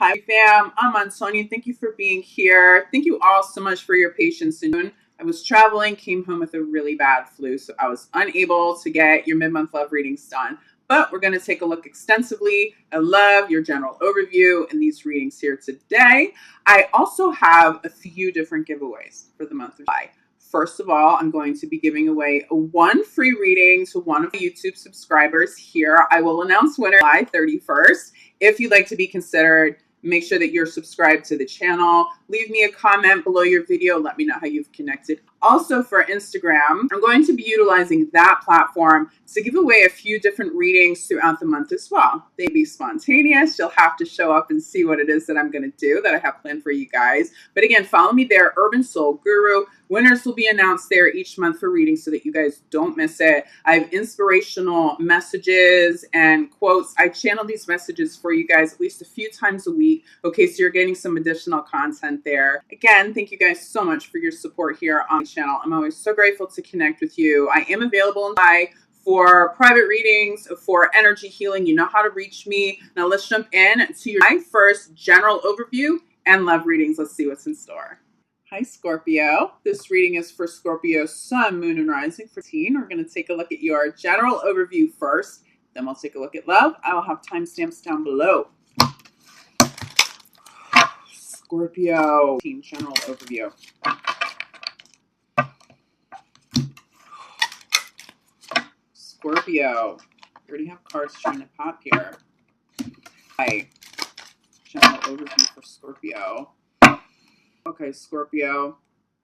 Hi fam, I'm Antonia. Thank you for being here. Thank you all so much for your patience. I was traveling, came home with a really bad flu, so I was unable to get your mid-month love readings done. But we're going to take a look extensively at love, your general overview, in these readings here today. I also have a few different giveaways for the month of July. First of all, I'm going to be giving away one free reading to one of my YouTube subscribers here. I will announce winner July 31st. If you'd like to be considered, make sure that you're subscribed to the channel. Leave me a comment below your video. Let me know how you've connected. Also for Instagram, I'm going to be utilizing that platform to give away a few different readings throughout the month as well. They be spontaneous. You'll have to show up and see what it is that I'm going to do that I have planned for you guys. But again, follow me there, Urban Soul Guru. Winners will be announced there each month for readings so that you guys don't miss it. I have inspirational messages and quotes. I channel these messages for you guys at least a few times a week. Okay, so you're getting some additional content there. Again, thank you guys so much for your support here on the channel. I'm always so grateful to connect with you. I am available in July for private readings, for energy healing. You know how to reach me. Now let's jump in to your first general overview and love readings. Let's see what's in store. Hi, Scorpio. This reading is for Scorpio Sun, Moon, and Rising for teen. We're going to take a look at your general overview first. Then we'll take a look at love. I will have timestamps down below. Scorpio, teen general overview. Scorpio. We already have cards trying to pop here. Hi. General overview for Scorpio. Okay, Scorpio,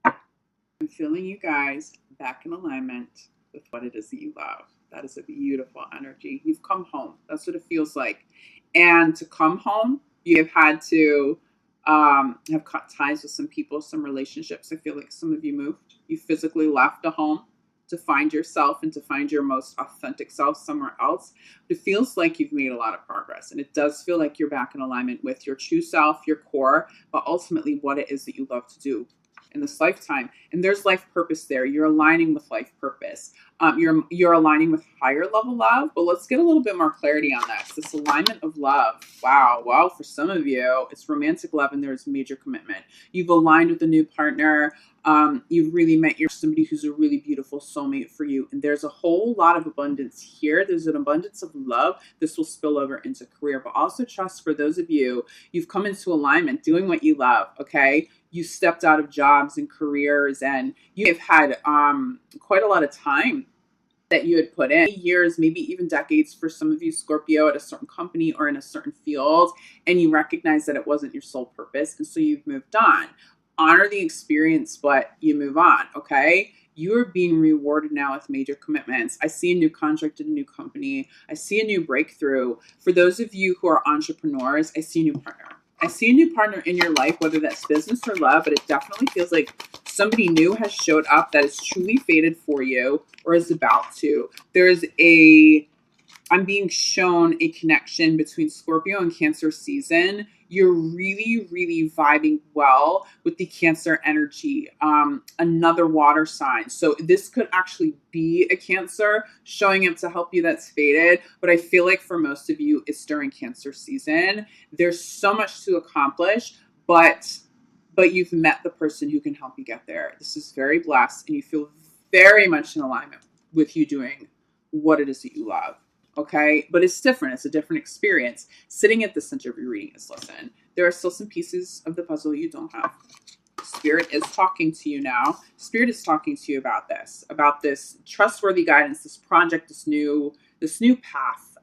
I'm feeling you guys back in alignment with what it is that you love. That is a beautiful energy. You've come home. That's what it feels like. And to come home, you have had to have cut ties with some people, some relationships. I feel like some of you moved. You physically left a home to find yourself and to find your most authentic self somewhere else. But it feels like you've made a lot of progress. And it does feel like you're back in alignment with your true self, your core, but ultimately what it is that you love to do in this lifetime. And there's life purpose there. You're aligning with life purpose. You're aligning with higher level love. But let's get a little bit more clarity on this alignment of love. Wow. Well, for some of you, it's romantic love and there's major commitment. You've aligned with a new partner. You've really met somebody who's a really beautiful soulmate for you. And there's a whole lot of abundance here. There's an abundance of love. This will spill over into career, but also trust for those of you, you've come into alignment doing what you love. Okay. You stepped out of jobs and careers and you have had quite a lot of time that you had put in, years, maybe even decades for some of you, Scorpio, at a certain company or in a certain field, and you recognize that it wasn't your sole purpose. And so you've moved on. Honor the experience, but you move on, okay? You are being rewarded now with major commitments. I see a new contract at a new company. I see a new breakthrough. For those of you who are entrepreneurs, I see a new partner. I see a new partner in your life, whether that's business or love, but it definitely feels like somebody new has showed up that is truly fated for you or is about to. I'm being shown a connection between Scorpio and Cancer season. You're really, really vibing well with the Cancer energy, another water sign. So this could actually be a Cancer showing up to help you that's fated. But I feel like for most of you, it's during Cancer season. There's so much to accomplish, but you've met the person who can help you get there. This is very blessed and you feel very much in alignment with you doing what it is that you love. Okay, but it's different. It's a different experience. Sitting at the center of your reading is listen. There are still some pieces of the puzzle you don't have. Spirit is talking to you now. Spirit is talking to you about this trustworthy guidance, this project, this new path.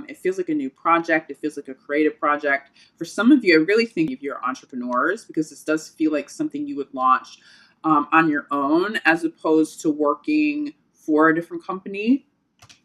It feels like a new project. It feels like a creative project. For some of you, I really think if you're entrepreneurs, because this does feel like something you would launch on your own as opposed to working for a different company.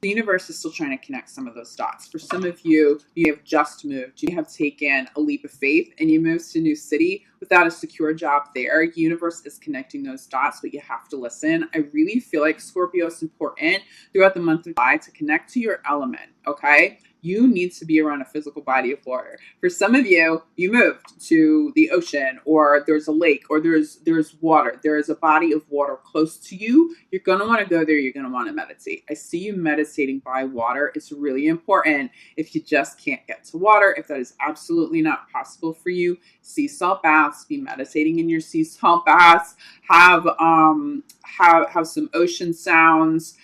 The universe is still trying to connect some of those dots. For some of you, you have just moved. You have taken a leap of faith and you moved to a new city without a secure job there. Universe is connecting those dots, but you have to listen. I really feel like Scorpio is important throughout the month of July to connect to your element, okay? you need to be around a physical body of water. For some of you, you moved to the ocean, or there's a lake, or there's water. There is a body of water close to you. You're going to want to go there. You're going to want to meditate. I see you meditating by water. It's really important. If you just can't get to water, if that is absolutely not possible for you, sea salt baths, be meditating in your sea salt baths, have some ocean sounds,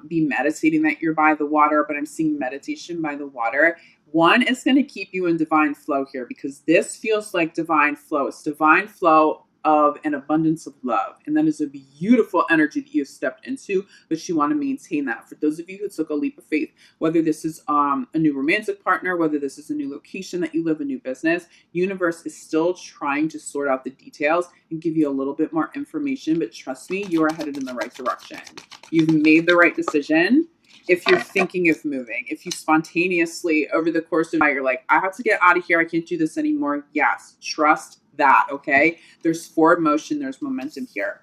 be meditating that you're by the water, but I'm seeing meditation by the water. One is going to keep you in divine flow here, because this feels like divine flow. It's divine flow of an abundance of love. And that is a beautiful energy that you've stepped into, but you want to maintain that. For those of you who took a leap of faith, whether this is a new romantic partner, whether this is a new location that you live, a new business, universe is still trying to sort out the details and give you a little bit more information. But trust me, you are headed in the right direction. You've made the right decision. If you're thinking of moving, if you spontaneously over the course of the night, you're like, I have to get out of here, I can't do this anymore. Yes, trust that, okay? There's forward motion, there's momentum here.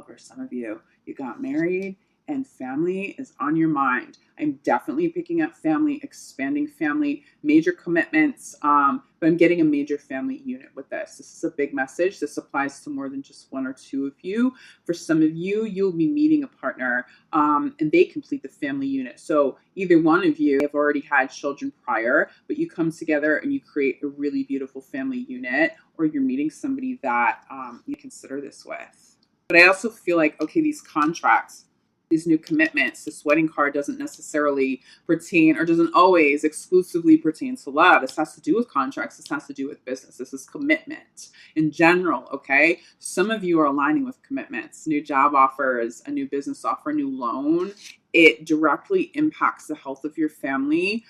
For some of you, you got married and family is on your mind. I'm definitely picking up family, expanding family, major commitments, but I'm getting a major family unit with this. This is a big message. This applies to more than just one or two of you. For some of you, you'll be meeting a partner and they complete the family unit. So either one of you have already had children prior, but you come together and you create a really beautiful family unit, or you're meeting somebody that you consider this with. But I also feel like, okay, these contracts, these new commitments, this wedding card doesn't necessarily pertain, or doesn't always exclusively pertain to love. This has to do with contracts. This has to do with business. This is commitment in general, okay? Some of you are aligning with commitments, new job offers, a new business offer, a new loan. It directly impacts the health of your family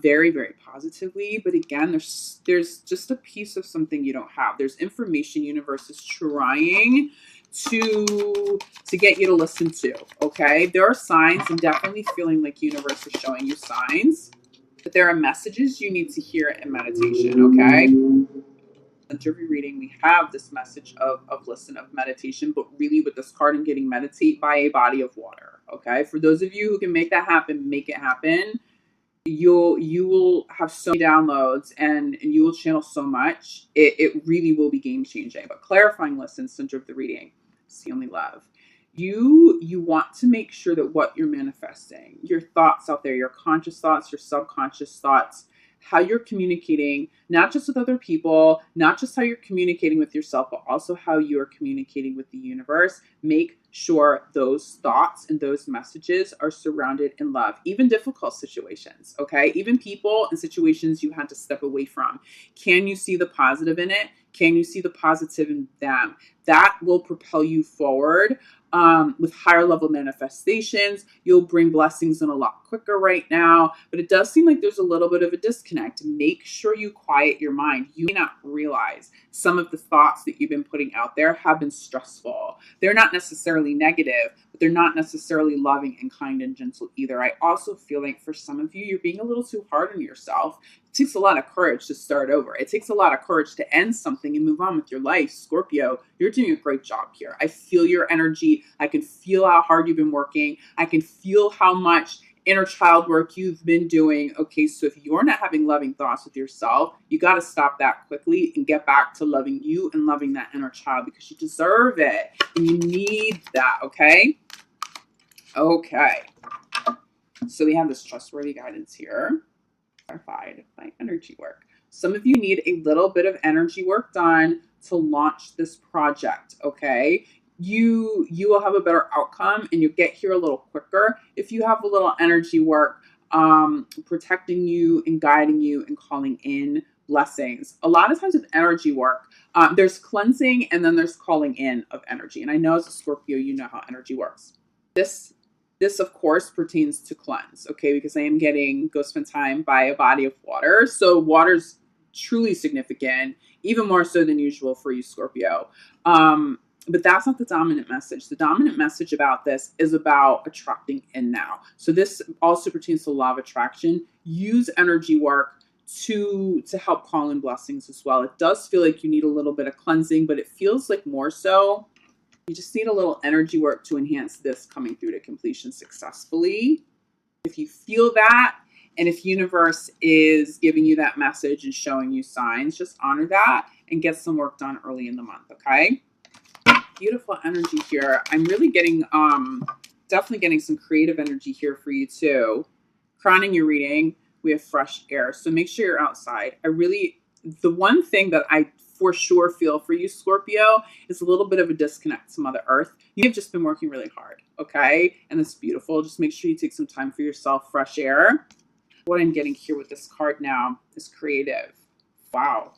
very, very positively. But again, there's just a piece of something you don't have. There's information universe is trying to get you to listen to, okay? There are signs. I'm definitely feeling like universe is showing you signs, but there are messages you need to hear in meditation, okay? Center of your reading, we have this message of listen, of meditation, but really with this card, I'm getting meditate by a body of water, okay? For those of you who can make that happen, make it happen. You will have so many downloads and you will channel so much. It really will be game changing. But clarifying listen, center of the reading, see only love. You want to make sure that what you're manifesting, your thoughts out there, your conscious thoughts, your subconscious thoughts, how you're communicating, not just with other people, not just how you're communicating with yourself, but also how you are communicating with the universe. Make sure those thoughts and those messages are surrounded in love, even difficult situations, okay? Even people and situations you had to step away from. Can you see the positive in it? Can you see the positive in them? That will propel you forward with higher level manifestations. You'll bring blessings in a lot quicker right now, but it does seem like there's a little bit of a disconnect. Make sure you quiet your mind. You may not realize some of the thoughts that you've been putting out there have been stressful. They're not necessarily negative, but they're not necessarily loving and kind and gentle either. I also feel like for some of you, you're being a little too hard on yourself. It takes a lot of courage to start over. It takes a lot of courage to end something and move on with your life. Scorpio, you're doing a great job here. I feel your energy. I can feel how hard you've been working. I can feel how much inner child work you've been doing. Okay, so if you're not having loving thoughts with yourself, you got to stop that quickly and get back to loving you and loving that inner child, because you deserve it and you need that, okay? Okay. So we have this trustworthy guidance here, clarified by energy work. Some of you need a little bit of energy work done to launch this project, okay? You will have a better outcome and you'll get here a little quicker if you have a little energy work protecting you and guiding you and calling in blessings. A lot of times with energy work, there's cleansing and then there's calling in of energy. And I know as a Scorpio, you know how energy works. This of course pertains to cleanse, okay? Because I am getting go spend time by a body of water. So water's truly significant, even more so than usual for you, Scorpio. But that's not the dominant message. The dominant message about this is about attracting in now. So this also pertains to law of attraction. Use energy work to help call in blessings as well. It does feel like you need a little bit of cleansing, but it feels like more so you just need a little energy work to enhance this coming through to completion successfully. If you feel that, And if universe is giving you that message and showing you signs, just honor that and get some work done early in the month, okay? Beautiful energy here. I'm really getting, definitely getting some creative energy here for you too. Crowning your reading, we have fresh air. So make sure you're outside. The one thing that I for sure feel for you, Scorpio, is a little bit of a disconnect to Mother Earth. You've just been working really hard, okay? And it's beautiful. Just make sure you take some time for yourself, fresh air. What I'm getting here with this card now is creative. Wow.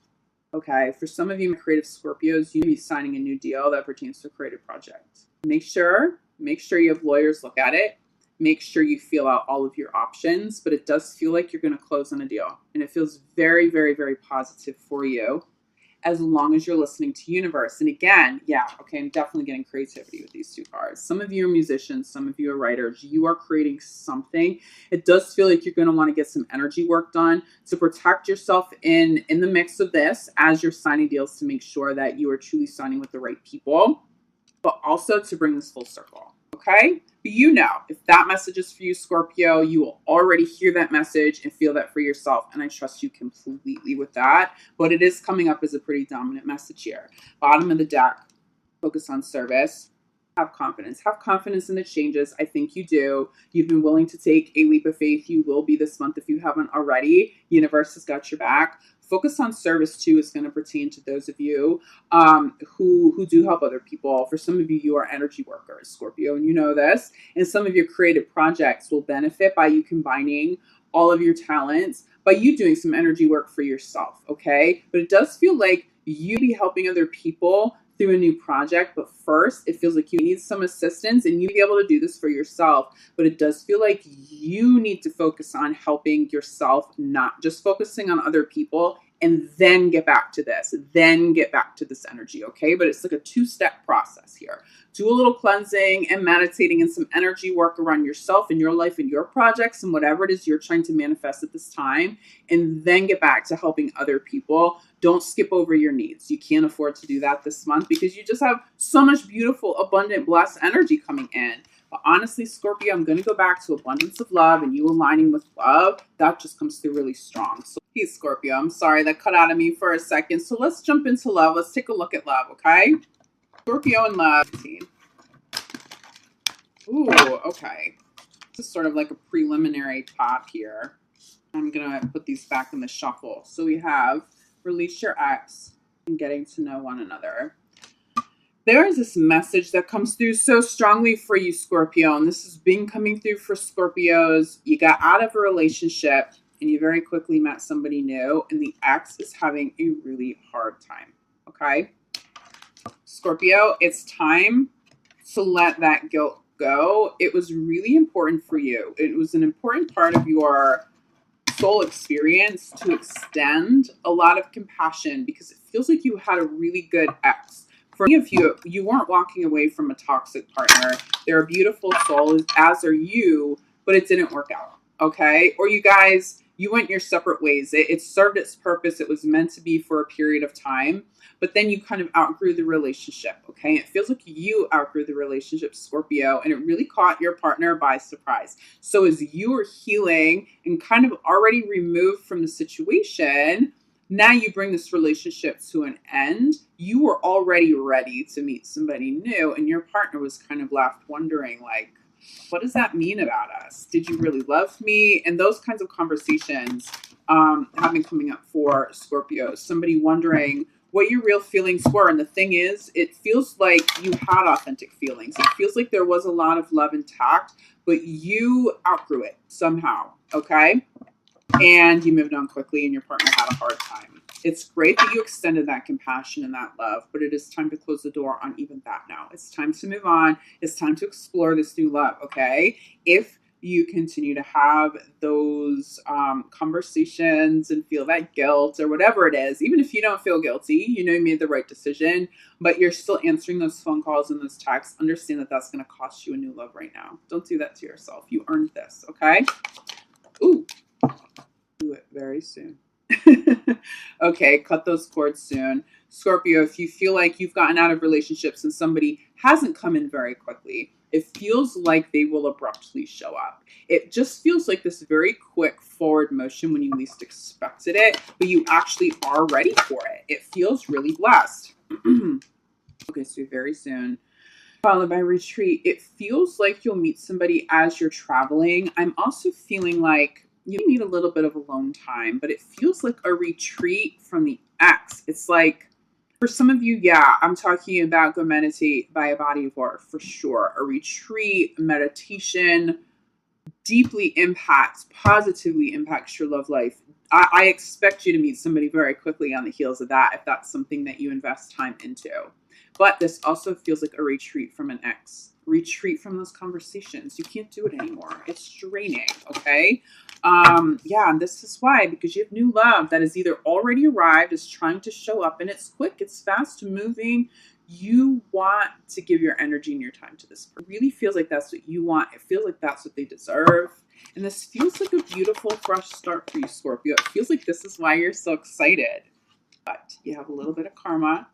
Okay, for some of you creative Scorpios, you'll be signing a new deal that pertains to a creative project. Make sure you have lawyers look at it. Make sure you feel out all of your options, but it does feel like you're going to close on a deal. And it feels very, very, very positive for you as long as you're listening to universe. And again, yeah, okay, I'm definitely getting creativity with these two cards. Some of you are musicians, some of you are writers. You are creating something. It does feel like you're going to want to get some energy work done to protect yourself in the mix of this as you're signing deals, to make sure that you are truly signing with the right people, but also to bring this full circle. Okay? But you know, if that message is for you, Scorpio, you will already hear that message and feel that for yourself. And I trust you completely with that. But it is coming up as a pretty dominant message here. Bottom of the deck, focus on service. Have confidence. Have confidence in the changes. I think you do. You've been willing to take a leap of faith. You will be this month if you haven't already. Universe has got your back. Focus on service too is going to pertain to those of you who do help other people. For some of you, you are energy workers, Scorpio, and you know this. And some of your creative projects will benefit by you combining all of your talents, by you doing some energy work for yourself, okay? But it does feel like you be helping other people through a new project, but first it feels like you need some assistance and you be able to do this for yourself. But it does feel like you need to focus on helping yourself, not just focusing on other people, and then get back to this, then get back to this energy, okay? But it's like a two-step process here. Do a little cleansing and meditating and some energy work around yourself and your life and your projects and whatever it is you're trying to manifest at this time, and then get back to helping other people. Don't skip over your needs. You can't afford to do that this month because you just have so much beautiful, abundant, blessed energy coming in. But honestly, Scorpio, I'm going to go back to abundance of love and you aligning with love. That just comes through really strong. So, hey, Scorpio, I'm sorry that cut out of me for a second. So let's jump into love. Let's take a look at love, okay? Scorpio and love. Ooh, okay. This is sort of like a preliminary top here. I'm going to put these back in the shuffle. So we have release your ex and getting to know one another. There is this message that comes through so strongly for you, Scorpio, and this has been coming through for Scorpios. You got out of a relationship and you very quickly met somebody new, and the ex is having a really hard time, okay? Scorpio, it's time to let that guilt go. It was really important for you. It was an important part of your soul experience to extend a lot of compassion because it feels like you had a really good ex. For many of you, you weren't walking away from a toxic partner. They're a beautiful soul, as are you, but it didn't work out, okay? Or you guys, you went your separate ways. It served its purpose. It was meant to be for a period of time, but then you kind of outgrew the relationship, okay? It feels like you outgrew the relationship, Scorpio, and it really caught your partner by surprise. So as you were healing and kind of already removed from the situation, now you bring this relationship to an end. You were already ready to meet somebody new, and your partner was kind of left wondering, like, what does that mean about us? Did you really love me? And those kinds of conversations have been coming up for Scorpio. Somebody wondering what your real feelings were. And the thing is, it feels like you had authentic feelings. It feels like there was a lot of love intact, but you outgrew it somehow, okay? And you moved on quickly and your partner had a hard time. It's great that you extended that compassion and that love, but it is time to close the door on even that now. It's time to move on. It's time to explore this new love, okay? If you continue to have those conversations and feel that guilt or whatever it is, even if you don't feel guilty, you know you made the right decision, but you're still answering those phone calls and those texts, understand that that's going to cost you a new love right now. Don't do that to yourself. You earned this, okay? Ooh. Do it very soon. Okay, cut those cords soon. Scorpio, if you feel like you've gotten out of relationships and somebody hasn't come in very quickly, It feels like they will abruptly show up. It just feels like this very quick forward motion when you least expected it, but you actually are ready for it. It feels really blessed. Okay, so very soon. Followed by retreat. It feels like you'll meet somebody as you're traveling. I'm also feeling like you need a little bit of alone time, but it feels like a retreat from the ex. It's like, for some of you, yeah, I'm talking about go meditate by a body of water for sure. A retreat, meditation, positively impacts your love life. I expect you to meet somebody very quickly on the heels of that if that's something that you invest time into. But this also feels like a retreat from an ex. Retreat from those conversations. You can't do it anymore. It's draining, okay? Yeah, and this is why, because you have new love that has either already arrived, is trying to show up, and it's quick, it's fast moving. You want to give your energy and your time to this person. It really feels like that's what you want. It feels like that's what they deserve. And this feels like a beautiful, fresh start for you, Scorpio. It feels like this is why you're so excited. But you have a little bit of karma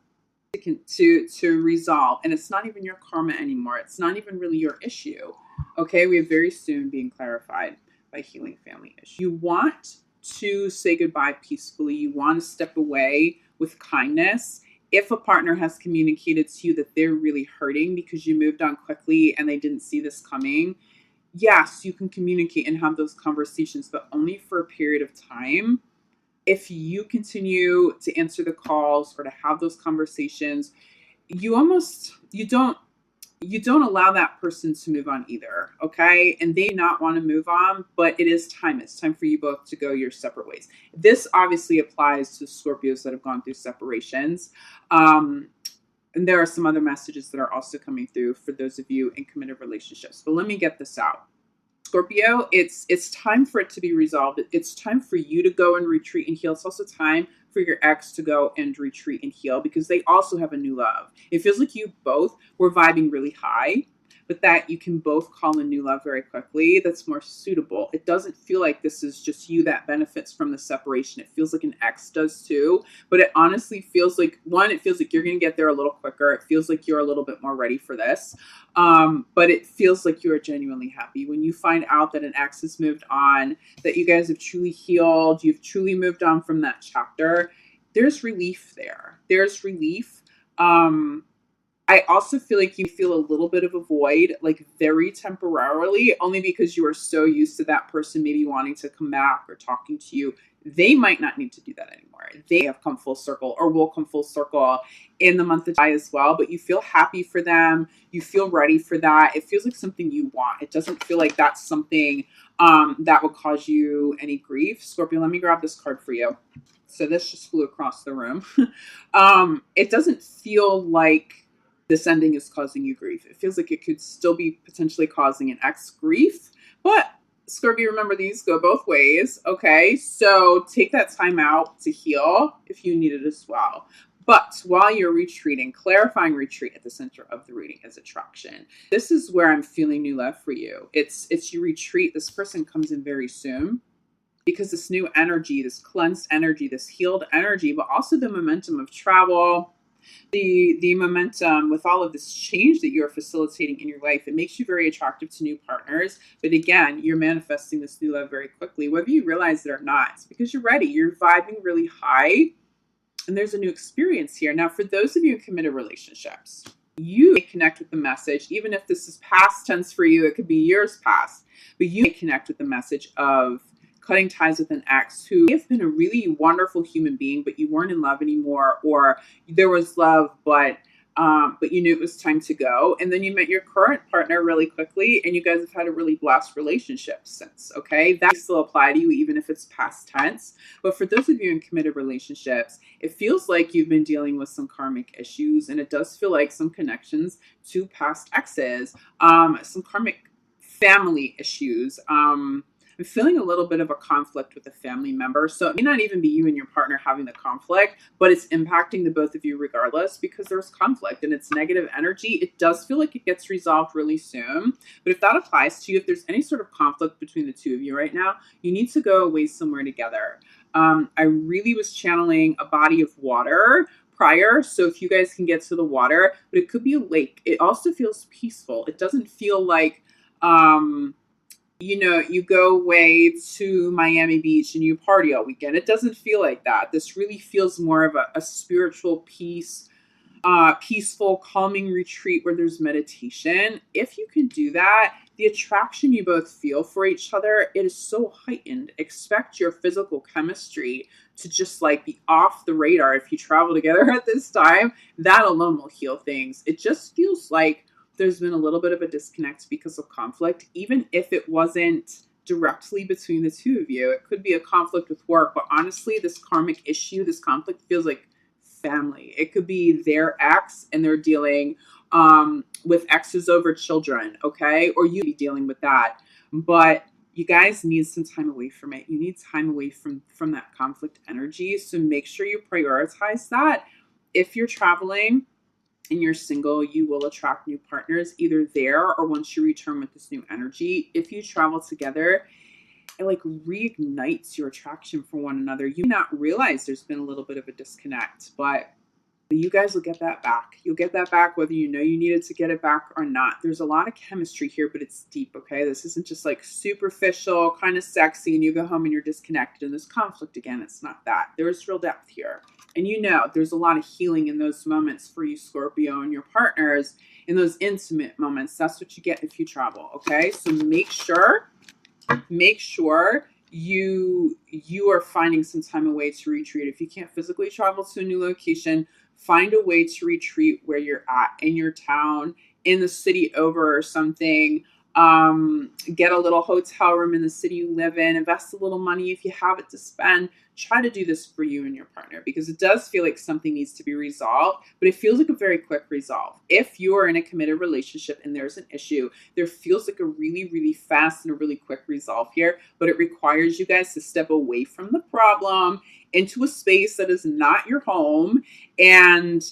to resolve, and it's not even your karma anymore. It's not even really your issue. Okay, we have very soon being clarified by healing family issues. You want to say goodbye peacefully. You want to step away with kindness. If a partner has communicated to you that they're really hurting because you moved on quickly and they didn't see this coming, yes, you can communicate and have those conversations, but only for a period of time. If you continue to answer the calls or to have those conversations, you don't allow that person to move on either, okay? And they not want to move on, but it is time. It's time for you both to go your separate ways. This obviously applies to Scorpios that have gone through separations. And there are some other messages that are also coming through for those of you in committed relationships. But let me get this out. Scorpio, it's time for it to be resolved. It's time for you to go and retreat and heal. It's also time for your ex to go and retreat and heal because they also have a new love. It feels like you both were vibing really high, but that you can both call a new love very quickly that's more suitable. It doesn't feel like this is just you that benefits from the separation. It feels like an ex does too, but it honestly feels like, one, it feels like you're going to get there a little quicker. It feels like you're a little bit more ready for this. But it feels like you are genuinely happy when you find out that an ex has moved on, that you guys have truly healed, you've truly moved on from that chapter. There's relief there. There's relief. I also feel like you feel a little bit of a void, like very temporarily, only because you are so used to that person maybe wanting to come back or talking to you. They might not need to do that anymore. They have come full circle or will come full circle in the month of July as well, but you feel happy for them. You feel ready for that. It feels like something you want. It doesn't feel like that's something that would cause you any grief. Scorpio, let me grab this card for you. So this just flew across the room. It doesn't feel like this ending is causing you grief. It feels like it could still be potentially causing an ex grief, but Scorpio, remember these go both ways, okay? So take that time out to heal if you need it as well. But while you're retreating, clarifying retreat at the center of the reading is attraction. This is where I'm feeling new love for you. It's you retreat. This person comes in very soon because this new energy, this cleansed energy, this healed energy, but also the momentum of travel, the momentum with all of this change that you're facilitating in your life, it makes you very attractive to new partners. But again, you're manifesting this new love very quickly, whether you realize it or not. It's because you're ready. You're vibing really high, and there's a new experience here. Now, for those of you in committed relationships, you may connect with the message, even if this is past tense for you, it could be years past, but you may connect with the message of cutting ties with an ex who may have been a really wonderful human being, but you weren't in love anymore, or there was love, but you knew it was time to go. And then you met your current partner really quickly, and you guys have had a really blessed relationship since, okay? That still apply to you, even if it's past tense. But for those of you in committed relationships, it feels like you've been dealing with some karmic issues, and it does feel like some connections to past exes, some karmic family issues, I'm feeling a little bit of a conflict with a family member. So it may not even be you and your partner having the conflict, but it's impacting the both of you regardless because there's conflict and it's negative energy. It does feel like it gets resolved really soon. But if that applies to you, if there's any sort of conflict between the two of you right now, you need to go away somewhere together. I really was channeling a body of water, prior. So if you guys can get to the water, but it could be a lake. It also feels peaceful. It doesn't feel like, you know, you go away to Miami Beach and you party all weekend. It doesn't feel like that. This really feels more of a spiritual peace, peaceful, calming retreat where there's meditation. If you can do that, the attraction you both feel for each other, it is so heightened. Expect your physical chemistry to just like be off the radar if you travel together at this time. That alone will heal things. It just feels like there's been a little bit of a disconnect because of conflict, even if it wasn't directly between the two of you. It could be a conflict with work, but honestly, this karmic issue, this conflict feels like family. It could be their ex and they're dealing with exes over children, okay? Or you be dealing with that. But you guys need some time away from it. You need time away from that conflict energy. So make sure you prioritize that. If you're traveling and you're single, you will attract new partners either there or once you return with this new energy. If you travel together, it like reignites your attraction for one another. You may not realize there's been a little bit of a disconnect, but you guys will get that back. You'll get that back whether you know you needed to get it back or not. There's a lot of chemistry here, but it's deep, okay? This isn't just like superficial, kind of sexy, and you go home and you're disconnected and there's conflict again. It's not that. There's real depth here. And you know, there's a lot of healing in those moments for you, Scorpio, and your partners, in those intimate moments. That's what you get if you travel, okay? So make sure you are finding some time away to retreat. If you can't physically travel to a new location, find a way to retreat where you're at, in your town, in the city over or something. Get a little hotel room in the city you live in, invest a little money if you have it to spend. Try to do this for you and your partner because it does feel like something needs to be resolved, but it feels like a very quick resolve. If you are in a committed relationship and there's an issue, there feels like a really, really fast and a really quick resolve here, but it requires you guys to step away from the problem into a space that is not your home and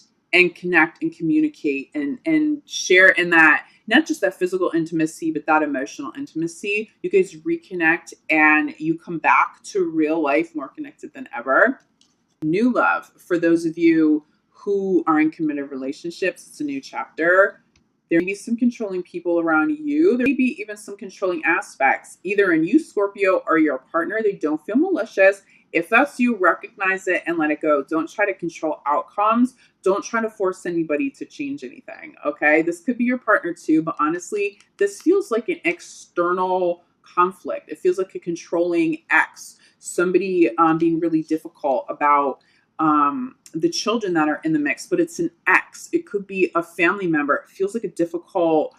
connect and communicate and share in that, not just that physical intimacy, but that emotional intimacy. You guys reconnect and you come back to real life more connected than ever. New love. For those of you who are in committed relationships, it's a new chapter. There may be some controlling people around you. There may be even some controlling aspects, either in you, Scorpio, or your partner. They don't feel malicious. If that's you, recognize it and let it go. Don't try to control outcomes. Don't try to force anybody to change anything, okay? This could be your partner too, but honestly, this feels like an external conflict. It feels like a controlling ex, somebody being really difficult about the children that are in the mix, but it's an ex. It could be a family member. It feels like a difficult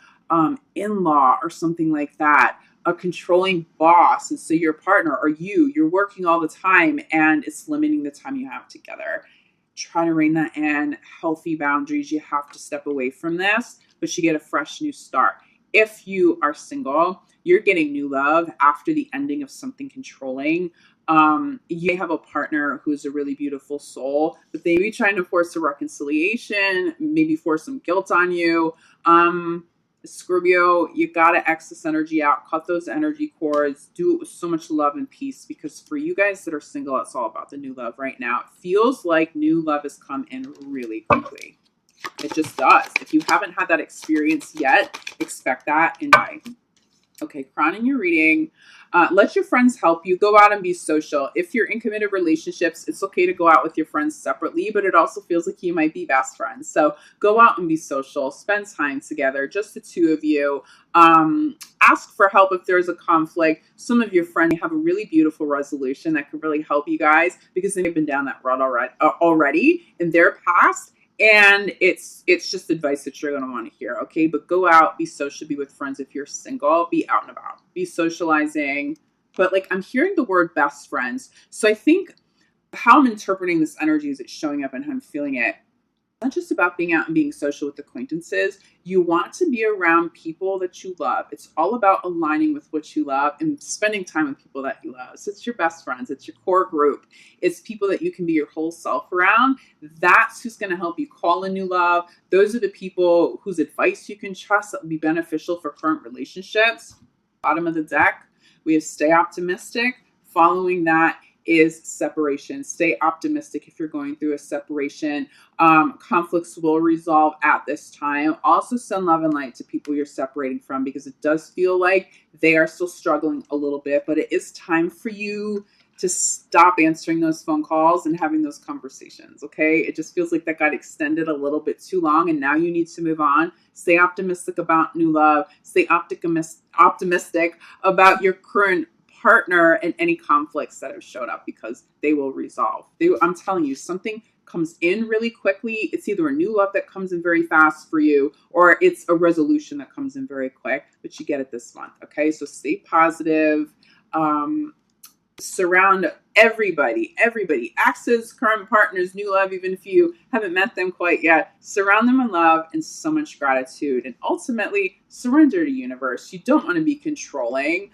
in-law or something like that. A controlling boss. And so your partner or you're working all the time and it's limiting the time you have together. Try to rein that in. Healthy boundaries. You have to step away from this, but you get a fresh new start. If you are single, you're getting new love after the ending of something controlling. You have a partner who's a really beautiful soul, but they may be trying to force a reconciliation, maybe force some guilt on you. Scorpio, you gotta X this energy out, cut those energy cords, do it with so much love and peace, because for you guys that are single, it's all about the new love right now. It feels like new love has come in really quickly. It just does. If you haven't had that experience yet, expect that and die. Okay, crowning your reading. Let your friends help you. Go out and be social. If you're in committed relationships, it's okay to go out with your friends separately, but it also feels like you might be best friends. So go out and be social. Spend time together, just the two of you. Ask for help if there's a conflict. Some of your friends have a really beautiful resolution that could really help you guys because they've been down that road already in their past. And it's just advice that you're going to want to hear, okay? But go out, be social, be with friends if you're single, be out and about, be socializing. But like I'm hearing the word best friends. So I think how I'm interpreting this energy is it's showing up and how I'm feeling it. Not just about being out and being social with acquaintances. You want to be around people that you love. It's all about aligning with what you love and spending time with people that you love. So it's your best friends. It's your core group. It's people that you can be your whole self around. That's who's going to help you call in new love. Those are the people whose advice you can trust that will be beneficial for current relationships. Bottom of the deck, we have stay optimistic. Following that is separation. Stay optimistic if you're going through a separation. Conflicts will resolve at this time. Also send love and light to people you're separating from, because it does feel like they are still struggling a little bit, but it is time for you to stop answering those phone calls and having those conversations, okay? It just feels like that got extended a little bit too long, and now you need to move on. Stay optimistic about new love. Stay optimistic about your current partner and any conflicts that have showed up, because they will resolve. I'm telling you, something comes in really quickly. It's either a new love that comes in very fast for you, or it's a resolution that comes in very quick, but you get it this month, okay? So stay positive. Surround everybody, exes, current partners, new love, even if you haven't met them quite yet. Surround them in love and so much gratitude. And ultimately, surrender to universe. You don't want to be controlling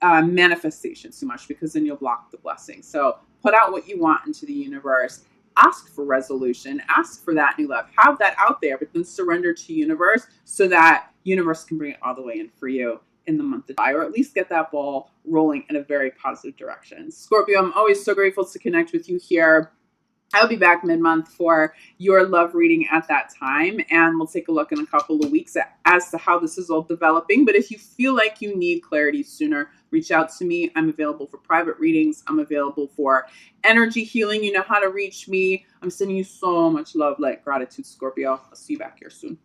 manifestation too much, because then you'll block the blessing. So put out what you want into the universe. Ask for resolution. Ask for that new love. Have that out there, but then surrender to universe so that universe can bring it all the way in for you in the month of July, or at least get that ball rolling in a very positive direction. Scorpio, I'm always so grateful to connect with you here. I'll be back mid-month for your love reading at that time, and we'll take a look in a couple of weeks as to how this is all developing. But if you feel like you need clarity sooner, reach out to me. I'm available for private readings. I'm available for energy healing. You know how to reach me. I'm sending you so much love, light, gratitude, Scorpio. I'll see you back here soon.